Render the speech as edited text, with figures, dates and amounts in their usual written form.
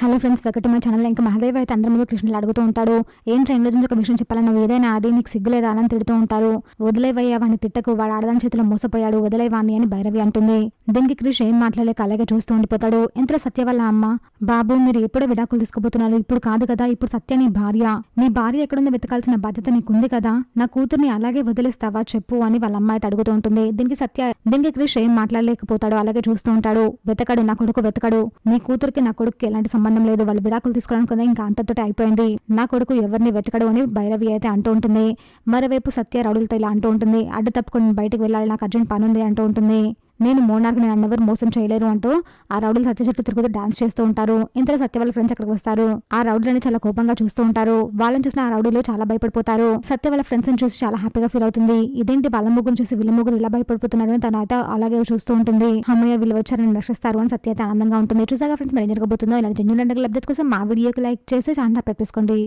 Hello friends, welcome to my channel. ఇంకా మహాదేవ్ అయితే అందరి ముందు కృష్ణులు అడుగుతూ ఉంటాడు, ఏం ట్రైన్ రోజు ఒక విషయం చెప్పాలని నువ్వు ఏదైనా అది నీకు సిగ్గులేదా అని తిడుతూ ఉంటారు. వదిలేవయ్యా వాడిని తిట్టకు, వాడు ఆడదాని చేతిలో మోసపోయాడు, వదిలేవాణ్ణి అని భైరవి అంటుంది. దీనికి కృష్ణ ఏం మాట్లాడలేక అలాగే చూస్తూ ఉండిపోతాడు. ఇంతలో సత్య వల్ల అమ్మ, బాబు మీరు ఎప్పుడో విడాకులు తీసుకోబోతున్నారు, ఇప్పుడు కాదు కదా, ఇప్పుడు సత్య నీ భార్య ఎక్కడుందో వెతకాల్సిన బాధ్యత నీకుంది కదా, నా కూతుర్ని అలాగే వదిలేస్తావా చెప్పు అని వాళ్ళ అమ్మాయి అయితే అడుగుతూ ఉంటుంది. దీనికి కృష్ణ ఏం మాట్లాడలేకపోతాడు, అలాగే చూస్తూ ఉంటాడు. వెతకడు, నా కొడుకు వెతకడు, నీ కూతురికి నా కొడుకు ఎలాంటి సంబంధం లేదు, వాళ్ళు విడాకులు తీసుకోవడానికి కదా, ఇంకా అంతతోటి అయిపోయింది, నా కొడుకు ఎవరిని వెతకడు అని భైరవి అయితే అంటూ ఉంటుంది. మరోవైపు సత్య రౌడీలతో ఇలా అంటూ ఉంటుంది, అడ్డు తప్పుకొని బయటకు వెళ్ళాలి, నాకు అర్జెంట్ పని ఉంది అంటూ ఉంటుంది. నేను మోనార్కి నన్ను ఎవరు మోసం చేయలేరు అంటూ ఆ రౌడీలు సత్య చుట్టూ తిరుగుతూ డాన్స్ చేస్తూ ఉంటారు. ఇంతలో సత్య వాళ్ళ ఫ్రెండ్స్ అక్కడికి వస్తారు. ఆ రౌడీలని చాలా కోపంగా చూస్తూ ఉంటారు. వాళ్ళని చూసిన ఆ రౌడీలు చాలా భయపడిపోతారు. సత్య వాళ్ళ ఫ్రెండ్స్ చూసి చాలా హ్యాపీగా ఫీల్ అవుతుంది. ఇదేంటి వాళ్ళ ముగ్గురు చూసి వీళ్ళ ముగ్గురు ఇలా భయపడిపోతున్నారు అని తన అయితే అలాగే చూస్తూ ఉంటుంది. అమ్మయ్య వీళ్ళు వచ్చారని రక్షిస్తారు అని సత్య అయితే ఆనందంగా ఉంటుంది. చూసాగా ఫ్రెండ్స్, మరి ఏం జరగబోతుందో ఇలాంటి జెన్యూన్ అప్డేట్స్ కోసం మా వీడియోకి లైక్ చేసి ఛానల్ సబ్స్క్రైబ్ చేసుకోండి.